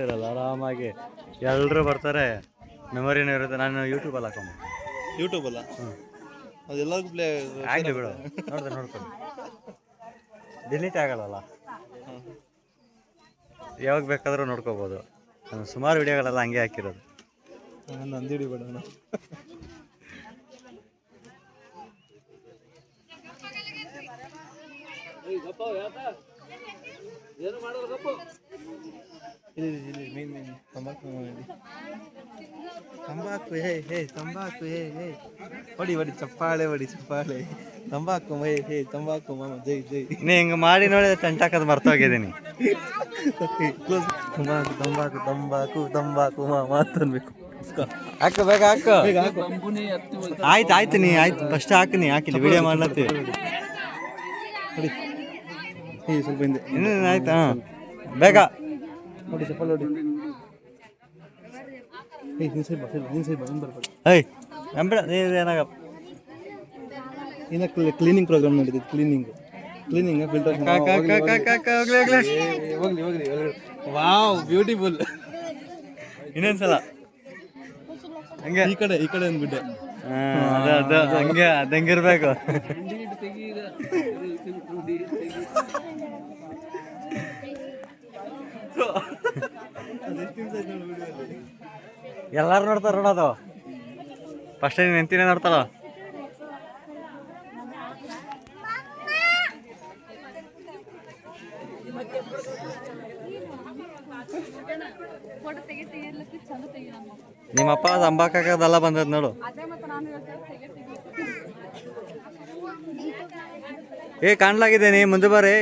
ಇರಲ್ಲ ಆರಾಮಾಗಿ ಎಲ್ಲರೂ ಬರ್ತಾರೆ, ಮೆಮೊರಿನೂ ಇರುತ್ತೆ. ನಾನು ಯೂಟ್ಯೂಬಲ್ಲಿ ಹಾಕೊಂಬ ಯೂಟ್ಯೂಬಲ್ಲ ಅದೆಲ್ಲರಿಗೂ ಪ್ಲೇ ಆಗಲಿ ಬಿಡು, ನೋಡ್ಕೊಂಡು ಡಿಲೀಟ್ ಆಗಲ್ಲಲ್ಲ, ಯಾವಾಗ ಬೇಕಾದರೂ ನೋಡ್ಕೋಬೋದು. ನಾನು ಸುಮಾರು ವಿಡಿಯೋಗಳೆಲ್ಲ ಹಂಗೆ ಹಾಕಿರೋದು. ನಂದಿಡಿ ಬೇಡ ಏನು ಮಾಡೋದು ಗಪ್ಪು. ಇಲ್ಲಿ ತಂಬಾಕು ತಂಬಾಕು ಹೊಡಿ ಚಪ್ಪಾಳೆ ತಂಬಾಕು ತಂಬಾಕು ಮಾಮ ಜೈ ಜೈ. ನೀ ಹಿಂಗೆ ಮಾಡಿ ನೋಡಿ ಟೆಂಟಾಕದು ಮರ್ತೋಗಿದ್ದೀನಿ. ತಂಬಾಕು ತಂಬಾಕು ತಂಬಾಕು ಮಾಮ ಅಂತನ್ಬೇಕು. ಹಾಕು ಬೇಗ ಹಾಕು. ಆಯ್ತು ಆಯ್ತು ಫಸ್ಟ್ ಹಾಕಿನಿ, ಹಾಕಿಲ್ಲ ವಿಡಿಯೋ ಮಾಡ್ಲತ್ತೀವಿ. ಸ್ವಲ್ಪ ಹಿಂದೆ ಇನ್ನೇನು ಆಯ್ತಾ? ಬೇಗ ನೋಡಿ ಚಪ್ಪಲ್ ನೋಡಿ. ಏನಾಗಪ್ಪ, ಇನ್ನು ಕ್ಲೀನಿಂಗ್ ಪ್ರೋಗ್ರಾಮ್ ನಡೀತಿದೆ. ಕ್ಲೀನಿಂಗ್ ಫಿಲ್ಟರ್ ಹೋಗ್ಲಿ. Wow beautiful. ಇನ್ನೊಂದ್ಸಲ ಹಂಗೆ ಈ ಕಡೆ ಒಂದು ಗುಡ್ಡೆ. ಅದು ಹಂಗೆ ಅದಂಗಿರ್ಬೇಕು. ಎಲ್ಲಾರು ನೋಡ್ತಾರ ನೋಡೋದು. ಫಸ್ಟ್ ನೀನು ಎಂತಿನೇ ನೋಡ್ತಾರ. ನಿಮ್ಮಪ್ಪ ತಂಬಾಕದೆಲ್ಲ ಬಂದದ್ ನೋಡು. ಕಾಣ್ಲಾಗಿದೆ, ನೀ ಮುಂದೆ ಬರ್ರಿ.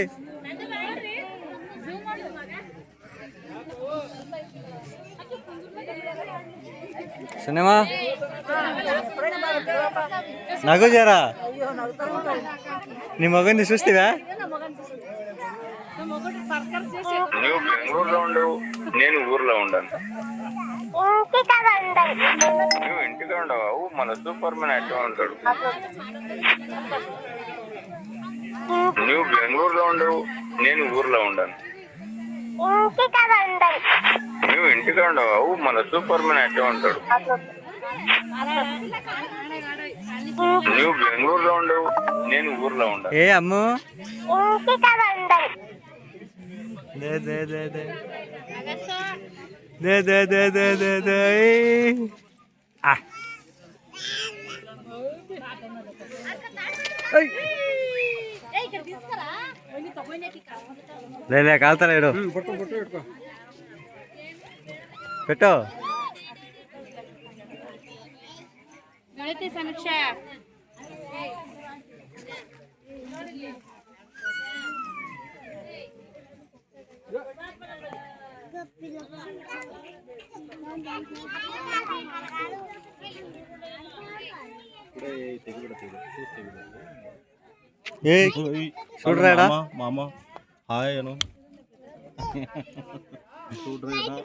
ಸಿನಿಮಾ ನಗು ಜರ, ನಿಮ್ಮ ಮಗನ ಸುಸ್ತೀವ? ನೀವು బెంగళూరులో ఉండవు, నేను ఊర్లో ఉండను. నువ్వు ఇంటికి ఉండవు, మన సూపర్ మ్యాన్ అట్లా ఉంటాడు. నువ్వు బెంగళూరులో ఉండవు, నేను ఊర్లో ఉండను. నువ్వు ఇంటికి ఉండవు, మన సూపర్ మ్యాన్ అట్లా ఉంటాడు. నువ్వు బెంగళూరులో ఉండవు, నేను ఊర్లో ఉండను. ఏ అమ్ము లే కాల్తారా ఇడు పెట్టు. గణిత సమీక్ష చూడరాడా మామ హాయ్ అను చూడరాడా